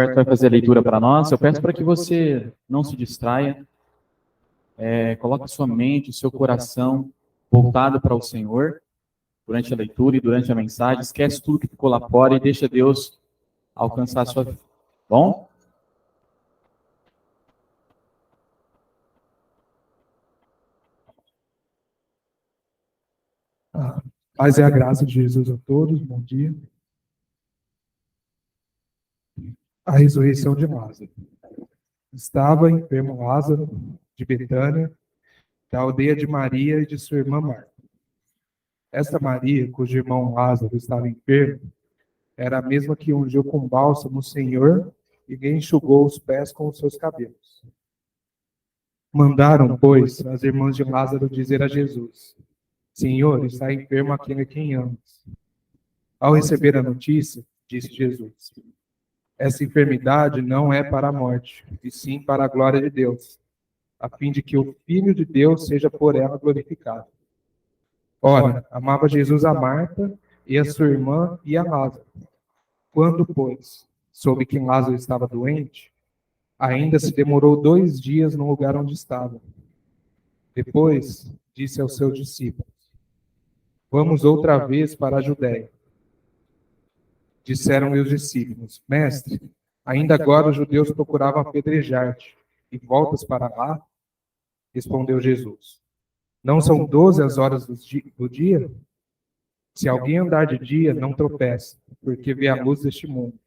Vai fazer a leitura para nós. Eu peço para que você não se distraia, coloque sua mente, o seu coração voltado para o Senhor durante a leitura e durante a mensagem. Esquece tudo que ficou lá fora e deixa Deus alcançar a sua vida. Bom? A paz e a graça de Jesus a todos, bom dia. A ressurreição de Lázaro. Estava enfermo Lázaro, de Betânia, da aldeia de Maria e de sua irmã Marta. Esta Maria, cujo irmão Lázaro estava enfermo, era a mesma que ungiu com bálsamo o Senhor e lhe enxugou os pés com os seus cabelos. Mandaram, pois, as irmãs de Lázaro dizer a Jesus: Senhor, está enfermo aquele a quem amas. Ao receber a notícia, disse Jesus: essa enfermidade não é para a morte, e sim para a glória de Deus, a fim de que o Filho de Deus seja por ela glorificado. Ora, amava Jesus a Marta e a sua irmã e a Lázaro. Quando, pois, soube que Lázaro estava doente, ainda se demorou 2 dias no lugar onde estava. Depois, disse aos seus discípulos: vamos outra vez para a Judéia. Disseram-lhe os discípulos: Mestre, ainda agora os judeus procuravam apedrejar-te, e voltas para lá? Respondeu Jesus: não são 12 as horas do dia? Se alguém andar de dia, não tropeça, porque vê a luz deste mundo.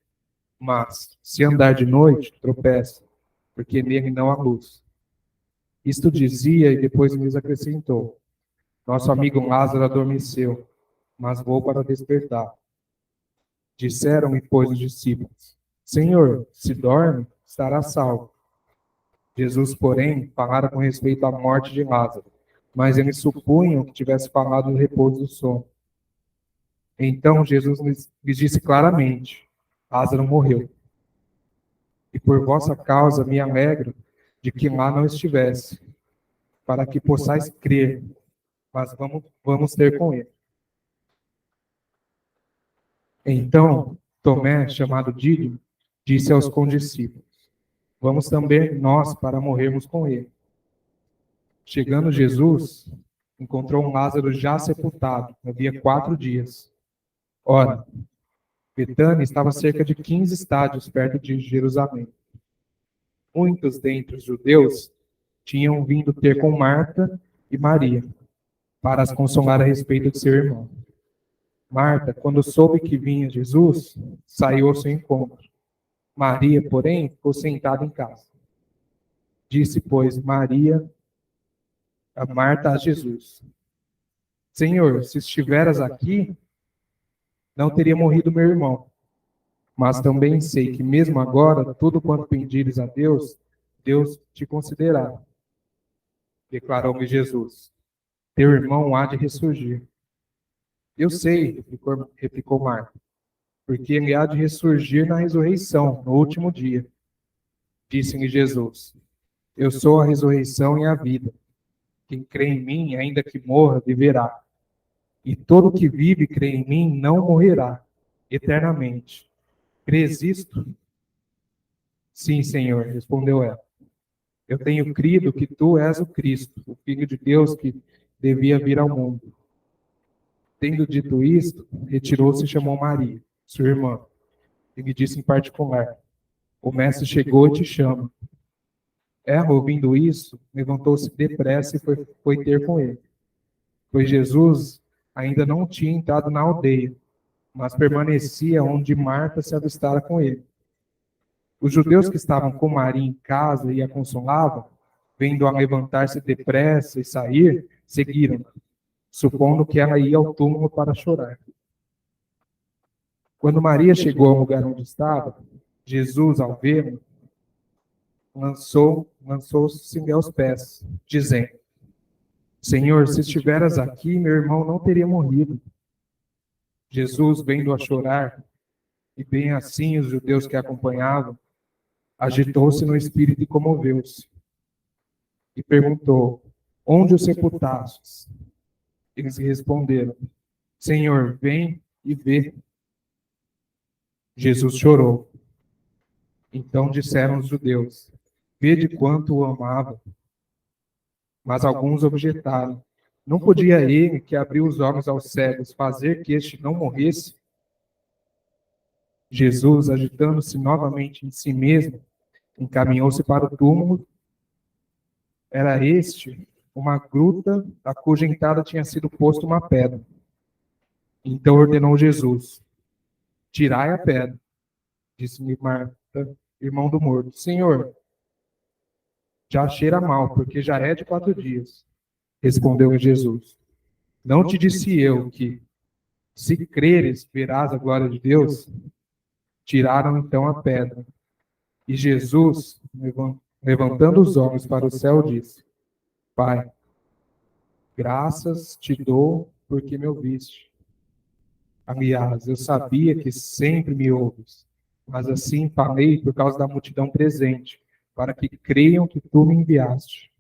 Mas, se andar de noite, tropeça, porque nele não há luz. Isto dizia e depois lhes acrescentou: nosso amigo Lázaro adormeceu, mas vou para despertar. Disseram-lhe, pois, os discípulos: Senhor, se dorme, estará salvo. Jesus, porém, falara com respeito à morte de Lázaro, mas eles supunham que tivesse falado do repouso do sono. Então Jesus lhes disse claramente: Lázaro morreu. E por vossa causa me alegro de que lá não estivesse, para que possais crer, mas vamos ter com ele. Então Tomé, chamado Dídimo, disse aos condiscípulos: vamos também nós para morrermos com ele. Chegando Jesus, encontrou um Lázaro já sepultado, havia 4 dias. Ora, Betânia estava a cerca de 15 estádios perto de Jerusalém. Muitos dentre os judeus tinham vindo ter com Marta e Maria, para as consolar a respeito de seu irmão. Marta, quando soube que vinha Jesus, saiu ao seu encontro. Maria, porém, ficou sentada em casa. Disse, pois, Marta a Jesus: Senhor, se estiveras aqui, não teria morrido meu irmão. Mas também sei que mesmo agora, tudo quanto pedires a Deus, Deus te concederá. Declarou-me Jesus: teu irmão há de ressurgir. Eu sei, replicou Marta, porque ele há de ressurgir na ressurreição, no último dia. Disse-lhe Jesus: eu sou a ressurreição e a vida. Quem crê em mim, ainda que morra, viverá. E todo que vive e crê em mim não morrerá eternamente. Crês isto? Sim, Senhor, respondeu ela. Eu tenho crido que tu és o Cristo, o Filho de Deus que devia vir ao mundo. Tendo dito isto, retirou-se e chamou Maria, sua irmã, e lhe disse em particular: o mestre chegou e te chama. Ela, ouvindo isso, levantou-se depressa e foi ter com ele. Pois Jesus ainda não tinha entrado na aldeia, mas permanecia onde Marta se avistara com ele. Os judeus que estavam com Maria em casa e a consolavam, vendo-a levantar-se depressa e sair, seguiram-na, supondo que ela ia ao túmulo para chorar. Quando Maria chegou ao lugar onde estava, Jesus, ao vê-la, lançou-se aos pés, dizendo: Senhor, se estiveras aqui, meu irmão não teria morrido. Jesus, vendo-a chorar, e bem assim os judeus que a acompanhavam, agitou-se no espírito e comoveu-se. E perguntou: onde o sepultastes? Eles lhe responderam: Senhor, vem e vê. Jesus chorou. Então disseram os judeus: vede quanto o amava. Mas alguns objetaram: não podia ele, que abriu os olhos aos cegos, fazer que este não morresse? Jesus, agitando-se novamente em si mesmo, encaminhou-se para o túmulo. Era este uma gruta a cuja entrada tinha sido posta uma pedra. Então ordenou Jesus: tirai a pedra. Disse-lhe Marta, irmão do morto: Senhor, já cheira mal, porque já é de 4 dias. Respondeu Jesus: não te disse eu que, se creres, verás a glória de Deus? Tiraram então a pedra. E Jesus, levantando os olhos para o céu, disse: Pai, graças te dou porque me ouviste. Aliás, eu sabia que sempre me ouves, mas assim falei por causa da multidão presente, para que creiam que tu me enviaste.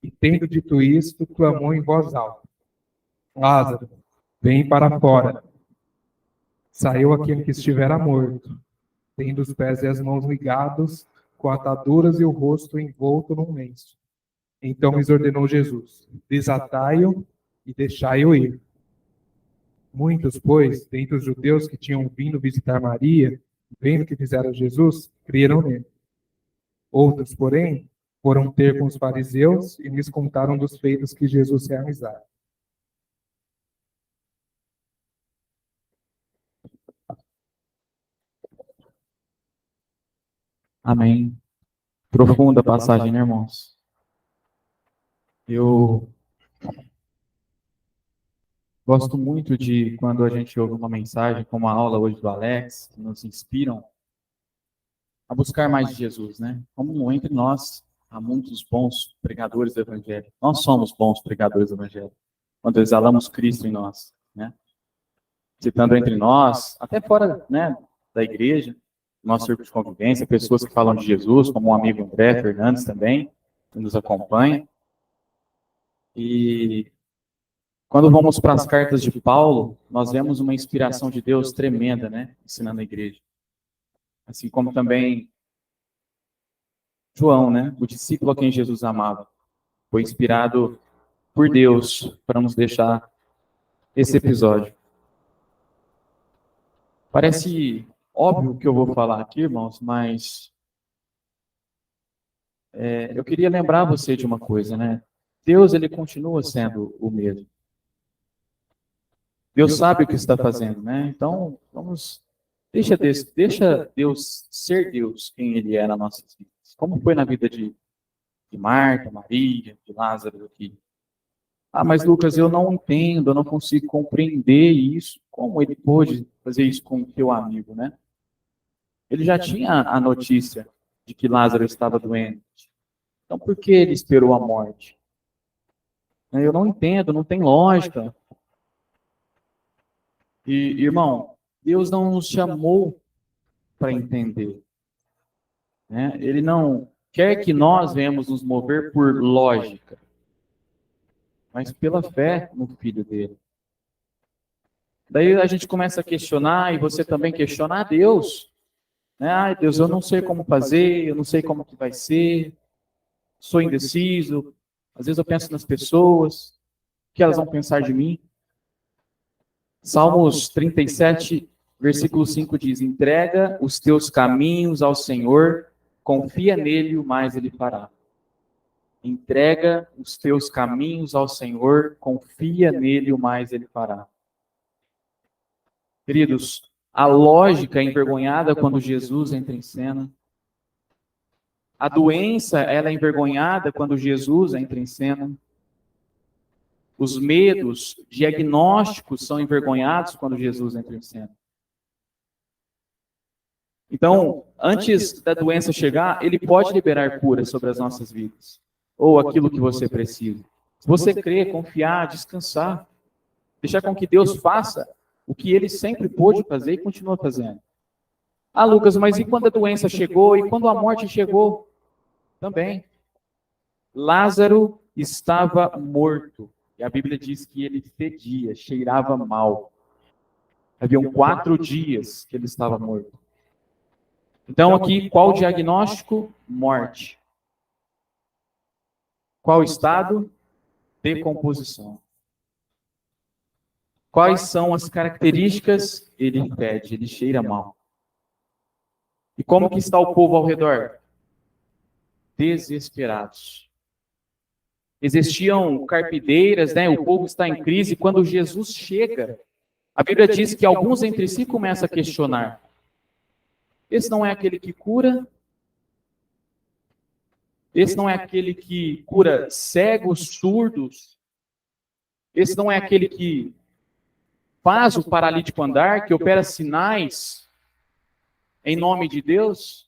E tendo dito isto, clamou em voz alta: Lázaro, vem para fora. Saiu aquele que estivera morto, tendo os pés e as mãos ligados, com ataduras e o rosto envolto num lenço. Então lhes ordenou Jesus: desatai-o e deixai-o ir. Muitos, pois, dentre os judeus que tinham vindo visitar Maria, vendo o que fizera Jesus, creram nele. Outros, porém, foram ter com os fariseus e lhes contaram dos feitos que Jesus realizara. Amém. Profunda passagem, né, irmãos? Eu gosto muito de quando a gente ouve uma mensagem, como a aula hoje do Alex, que nos inspiram a buscar mais de Jesus, né? Como entre nós há muitos bons pregadores do Evangelho. Nós somos bons pregadores do Evangelho, quando exalamos Cristo em nós, né? Citando entre nós, até fora, né, da igreja, nosso círculo de convivência, pessoas que falam de Jesus, como o amigo André Fernandes também, que nos acompanha. E quando vamos para as cartas de Paulo, nós vemos uma inspiração de Deus tremenda, né, ensinando a igreja. Assim como também João, né, o discípulo a quem Jesus amava, foi inspirado por Deus para nos deixar esse episódio. Parece óbvio o que eu vou falar aqui, irmãos, mas eu queria lembrar você de uma coisa, né? Deus, ele continua sendo o mesmo. Deus sabe o que está fazendo, né? Então, deixa Deus ser Deus, quem ele é nas nossas vidas. Como foi na vida de Marta, Maria, de Lázaro aqui. Ah, mas Lucas, eu não entendo, eu não consigo compreender isso. Como ele pôde fazer isso com o teu amigo, né? Ele já tinha a notícia de que Lázaro estava doente. Então, por que ele esperou a morte? Eu não entendo, não tem lógica. E, irmão, Deus não nos chamou para entender, né? Ele não quer que nós venhamos nos mover por lógica, mas pela fé no Filho dele. Daí a gente começa a questionar, e você também questiona a Deus. Né? Ai, Deus, eu não sei como fazer, eu não sei como que vai ser, sou indeciso. Às vezes eu penso nas pessoas, o que elas vão pensar de mim. Salmos 37, versículo 5 diz: entrega os teus caminhos ao Senhor, confia nele, o mais ele fará. Entrega os teus caminhos ao Senhor, confia nele, o mais ele fará. Queridos, a lógica é envergonhada quando Jesus entra em cena. A doença, ela é envergonhada quando Jesus entra em cena. Os medos diagnósticos são envergonhados quando Jesus entra em cena. Então, antes da doença chegar, ele pode liberar cura sobre as nossas vidas. Ou aquilo que você precisa. Se você crer, confiar, descansar. Deixar com que Deus faça o que ele sempre pôde fazer e continua fazendo. Ah, Lucas, mas e quando a doença chegou? E quando a morte chegou? Também. Lázaro estava morto. E a Bíblia diz que ele fedia, cheirava mal. Haviam 4 dias que ele estava morto. Então, aqui, qual o diagnóstico? Morte. Qual o estado? Decomposição. Quais são as características? Ele fede, ele cheira mal. E como que está o povo ao redor? Desesperados. Existiam carpideiras, né? O povo está em crise. Quando Jesus chega, a Bíblia diz que alguns entre si começam a questionar. Esse não é aquele que cura? Esse não é aquele que cura cegos, surdos? Esse não é aquele que faz o paralítico andar, que opera sinais em nome de Deus?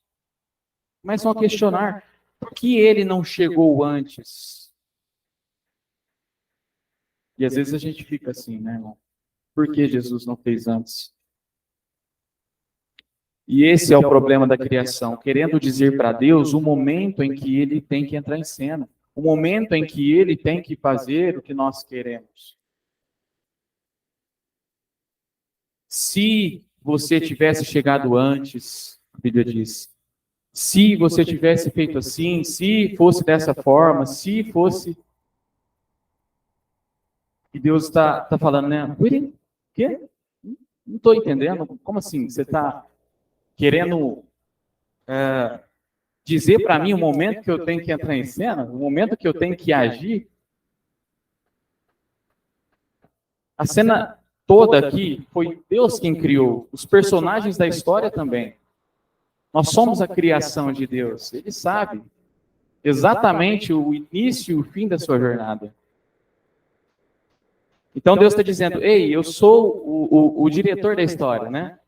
Começam a questionar. Por que ele não chegou antes? E às vezes a gente fica assim, né, irmão? Por que Jesus não fez antes? E esse é o problema da criação, querendo dizer para Deus o momento em que ele tem que entrar em cena, o momento em que ele tem que fazer o que nós queremos. Se você tivesse chegado antes, a Bíblia diz, se você tivesse feito assim, se fosse dessa forma, se fosse... E Deus está falando, né? O quê? Não estou entendendo. Como assim? Você está querendo dizer para mim o momento que eu tenho que entrar em cena? O momento que eu tenho que agir? A cena toda aqui foi Deus quem criou. Os personagens da história também. Nós somos a criação de Deus. Ele sabe exatamente o início e o fim da sua jornada. Então Deus está dizendo, ei, eu sou o diretor da história, né?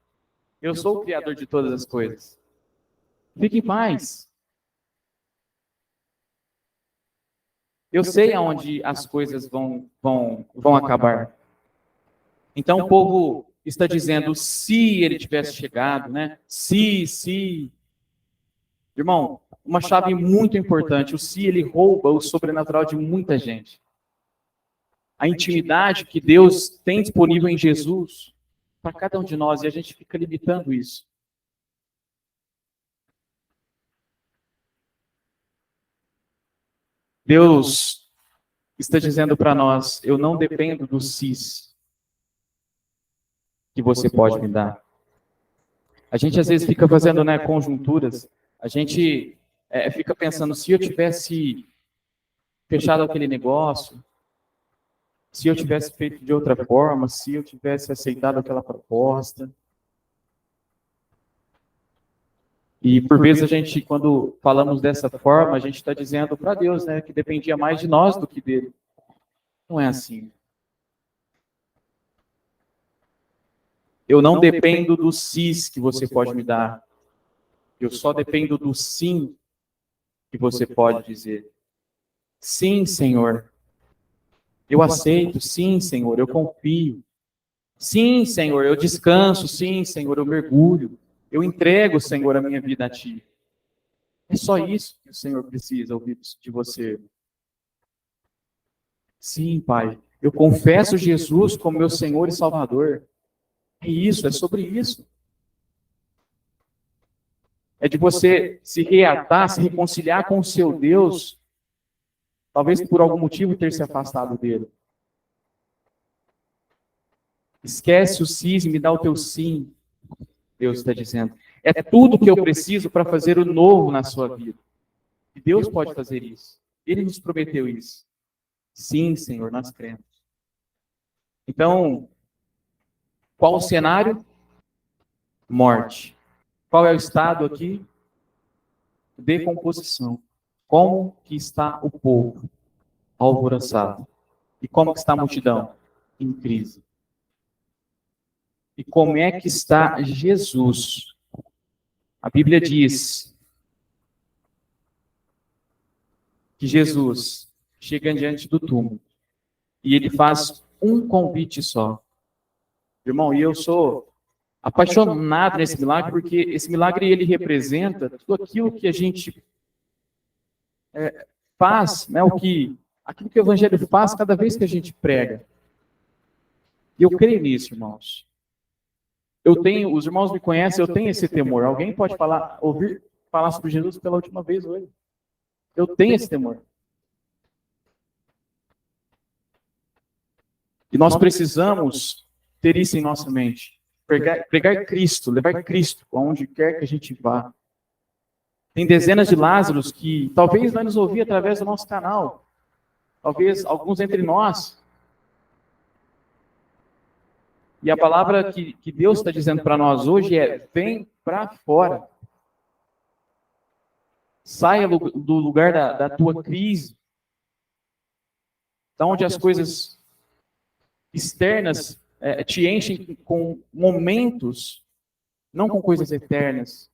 Eu sou o criador de todas as coisas. Fique em paz. Eu sei aonde as coisas vão acabar. Então o povo está dizendo, se ele tivesse chegado, né? Se. Irmão, uma chave muito importante, o se ele rouba o sobrenatural de muita gente. A intimidade que Deus tem disponível em Jesus para cada um de nós, e a gente fica limitando isso. Deus está dizendo para nós, eu não dependo do sis que você pode me dar. A gente às vezes fica fazendo, né, conjunturas, a gente fica pensando, se eu tivesse fechado aquele negócio, se eu tivesse feito de outra forma, se eu tivesse aceitado aquela proposta. E por vezes a gente, quando falamos dessa forma, a gente está dizendo para Deus, né, que dependia mais de nós do que dele. Não é assim. Eu não dependo do sis que você pode me dar. Eu só dependo do sim que você pode dizer. Sim, Senhor. Eu aceito. Sim, Senhor. Eu confio. Sim, Senhor. Eu descanso. Sim, Senhor. Eu mergulho. Eu entrego, Senhor, a minha vida a Ti. É só isso que o Senhor precisa ouvir de você. Sim, Pai. Eu confesso Jesus como meu Senhor e Salvador. É isso, é sobre isso. É de você se reatar, se reconciliar com o seu Deus, talvez por algum motivo ter se afastado dele. Esquece o sis, me dá o teu sim, Deus está dizendo. É tudo que eu preciso para fazer o novo na sua vida. E Deus pode fazer isso. Ele nos prometeu isso. Sim, Senhor, nós cremos. Então, qual o cenário? Morte. Qual é o estado aqui? Decomposição. Como que está o povo? Alvoroçado. E como que está a multidão? Em crise. E como é que está Jesus? A Bíblia diz que Jesus chega diante do túmulo e ele faz um convite só. Irmão, e eu sou apaixonado nesse milagre, porque esse milagre ele representa tudo aquilo que a gente faz, né, aquilo que o Evangelho faz cada vez que a gente prega. E eu creio nisso, irmãos. os irmãos me conhecem, eu tenho esse temor. Alguém pode ouvir falar sobre Jesus pela última vez hoje? Eu tenho esse temor. E nós precisamos ter isso em nossa mente. Pregar Cristo, levar Cristo aonde quer que a gente vá. Tem dezenas de Lázaros que talvez vai nos ouvir através do nosso canal. Talvez alguns entre nós. E a palavra que Deus está dizendo para nós hoje é: vem para fora. Saia do lugar da tua crise. Da onde as coisas externas te enchem com momentos, não com coisas eternas.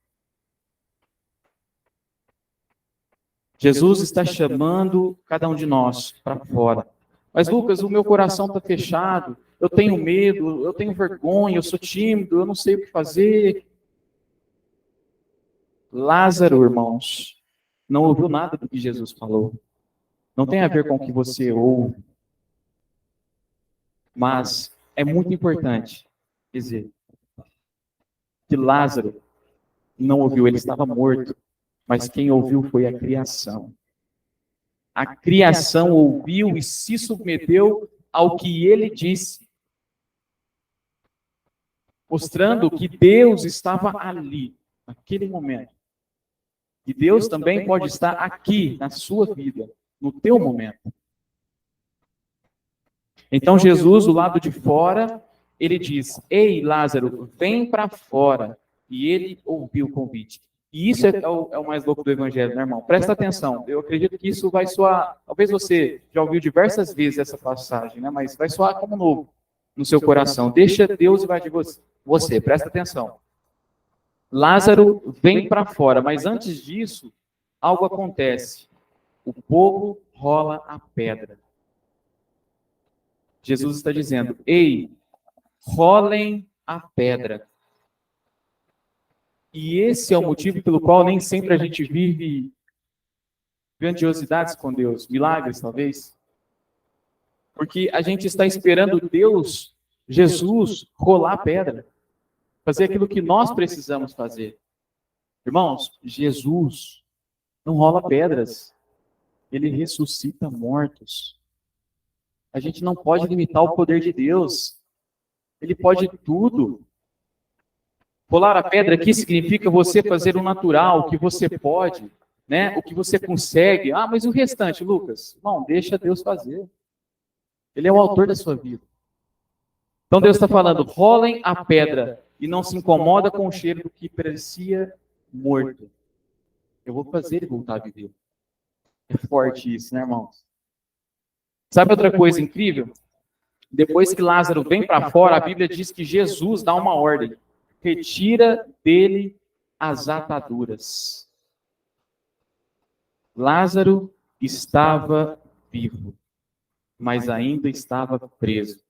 Jesus está chamando cada um de nós para fora. Mas, Lucas, o meu coração está fechado, eu tenho medo, eu tenho vergonha, eu sou tímido, eu não sei o que fazer. Lázaro, irmãos, não ouviu nada do que Jesus falou. Não tem a ver com o que você ouve. Mas é muito importante dizer que Lázaro não ouviu, ele estava morto. Mas quem ouviu foi a criação. A criação ouviu e se submeteu ao que ele disse, mostrando que Deus estava ali, naquele momento. E Deus também pode estar aqui, na sua vida, no teu momento. Então Jesus, do lado de fora, ele diz: ei, Lázaro, vem para fora. E ele ouviu o convite. E isso é o mais louco do evangelho, né, irmão? Presta atenção. Eu acredito que isso vai soar... Talvez você já ouviu diversas vezes essa passagem, né? Mas vai soar como novo no seu coração. Deixa Deus invadir você. Presta atenção. Lázaro vem para fora, mas antes disso, algo acontece. O povo rola a pedra. Jesus está dizendo: ei, rolem a pedra. E esse é o motivo pelo qual nem sempre a gente vive grandiosidades com Deus, milagres talvez. Porque a gente está esperando Deus, Jesus, rolar a pedra. Fazer aquilo que nós precisamos fazer. Irmãos, Jesus não rola pedras. Ele ressuscita mortos. A gente não pode limitar o poder de Deus. Ele pode tudo. Rolar a pedra aqui significa você fazer o natural, o que você pode, né? O que você consegue. Ah, mas o restante, Lucas? Não, deixa Deus fazer. Ele é o autor da sua vida. Então Deus está falando: rolem a pedra e não se incomoda com o cheiro do que parecia morto. Eu vou fazer ele voltar a viver. É forte isso, né, irmãos? Sabe outra coisa incrível? Depois que Lázaro vem para fora, a Bíblia diz que Jesus dá uma ordem: retira dele as ataduras. Lázaro estava vivo, mas ainda estava preso.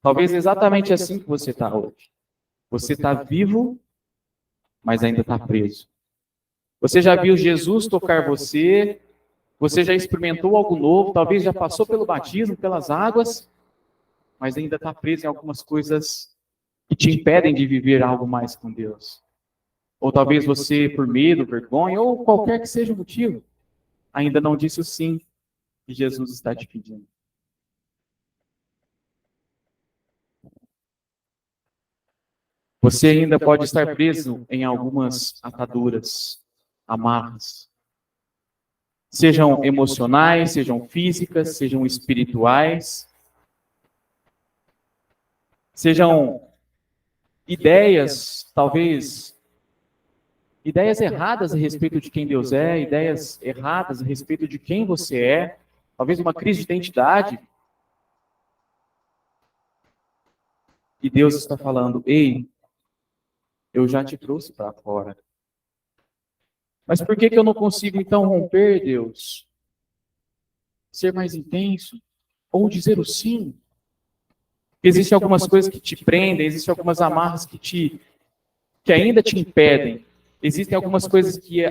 Talvez exatamente assim que você está hoje. Você está vivo, mas ainda está preso. Você já viu Jesus tocar você, você já experimentou algo novo, talvez já passou pelo batismo, pelas águas, mas ainda está preso em algumas coisas que te impedem de viver algo mais com Deus. Ou talvez você, por medo, vergonha, ou qualquer que seja o motivo, ainda não disse o sim que Jesus está te pedindo. Você ainda pode estar preso em algumas ataduras, amarras. Sejam emocionais, sejam físicas, sejam espirituais. Sejam ideias, talvez, ideias erradas a respeito de quem Deus é, ideias erradas a respeito de quem você é, talvez uma crise de identidade. E Deus está falando: ei, eu já te trouxe para fora. Mas por que eu não consigo então romper, Deus? Ser mais intenso? Ou dizer o sim? Existem algumas coisas que te prendem, existem algumas amarras que ainda te impedem. Existem algumas coisas que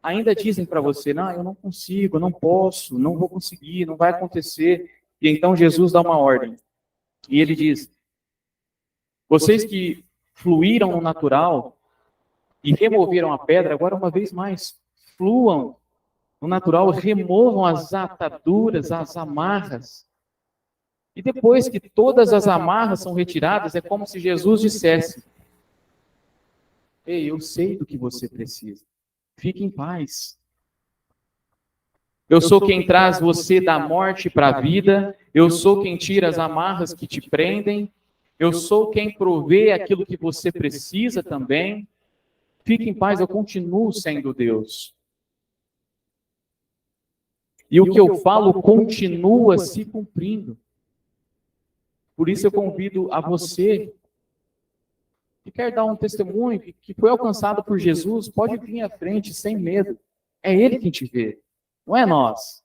ainda dizem para você: não, eu não consigo, eu não posso, não vou conseguir, não vai acontecer. E então Jesus dá uma ordem. E ele diz: Vocês que fluíram no natural e removeram a pedra, agora uma vez mais, fluam no natural, removam as ataduras, as amarras. E depois que todas as amarras são retiradas, é como se Jesus dissesse: ei, eu sei do que você precisa. Fique em paz. Eu sou quem traz você da morte para a vida. Eu sou quem tira as amarras que te prendem. Eu sou quem provê aquilo que você precisa também. Fique em paz, eu continuo sendo Deus. E o que eu falo continua se cumprindo. Por isso eu convido a você que quer dar um testemunho, que foi alcançado por Jesus, pode vir à frente sem medo. É Ele quem te vê, não é nós.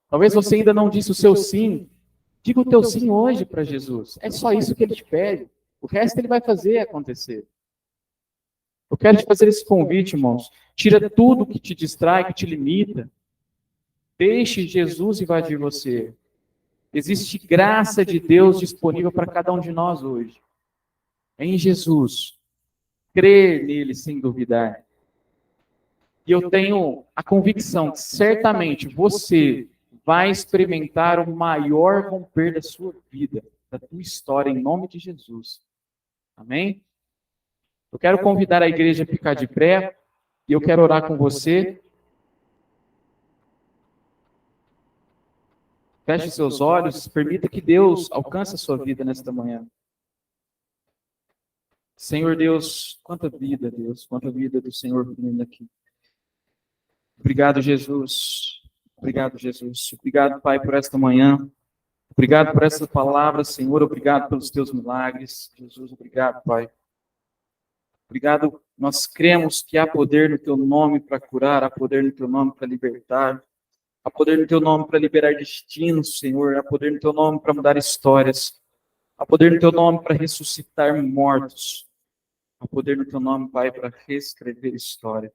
Talvez você ainda não disse o seu sim. Diga o teu sim hoje para Jesus. É só isso que Ele te pede. O resto Ele vai fazer acontecer. Eu quero te fazer esse convite, irmãos. Tira tudo que te distrai, que te limita. Deixe Jesus invadir você. Existe graça de Deus disponível para cada um de nós hoje. Em Jesus. Crer nele sem duvidar. E eu tenho a convicção que certamente você vai experimentar o maior romper da sua vida, da tua história, em nome de Jesus. Amém? Eu quero convidar a igreja a ficar de pé e eu quero orar com você. Feche seus olhos, permita que Deus alcance a sua vida nesta manhã. Senhor Deus, quanta vida do Senhor vindo aqui. Obrigado, Jesus. Obrigado, Jesus. Obrigado, Pai, por esta manhã. Obrigado por essa palavra, Senhor. Obrigado pelos teus milagres. Jesus, obrigado, Pai. Obrigado. Nós cremos que há poder no teu nome para curar, há poder no teu nome para libertar, há poder no teu nome para liberar destinos, Senhor. Há poder no teu nome para mudar histórias. Há poder no teu nome para ressuscitar mortos. Há poder no teu nome, Pai, para reescrever história.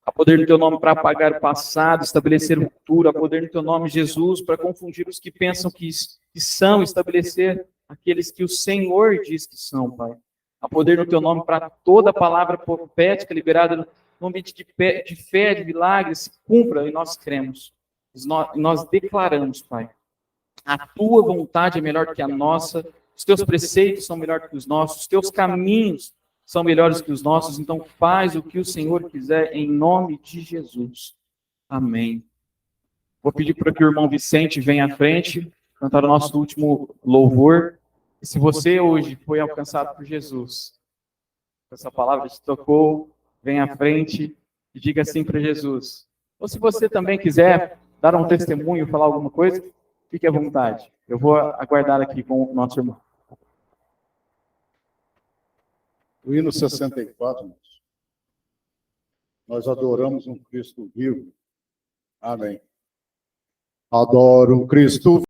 Há poder no teu nome para apagar o passado, estabelecer o futuro. Há poder no teu nome, Jesus, para confundir os que pensam que são, estabelecer aqueles que o Senhor diz que são, Pai. Há poder no teu nome para toda palavra profética liberada no ambiente de fé, de milagres, se cumpra, e nós cremos. Nós declaramos, Pai, a tua vontade é melhor que a nossa, os teus preceitos são melhores que os nossos, os teus caminhos são melhores que os nossos, então faz o que o Senhor quiser, em nome de Jesus. Amém. Vou pedir para que o irmão Vicente venha à frente, cantar o nosso último louvor. E se você hoje foi alcançado por Jesus, essa palavra te tocou, venha à frente e diga assim para Jesus. Ou se você também quiser dar um testemunho, falar alguma coisa, fique à vontade. Eu vou aguardar aqui com o nosso irmão. O hino 64, nós adoramos um Cristo vivo. Amém. Adoro um Cristo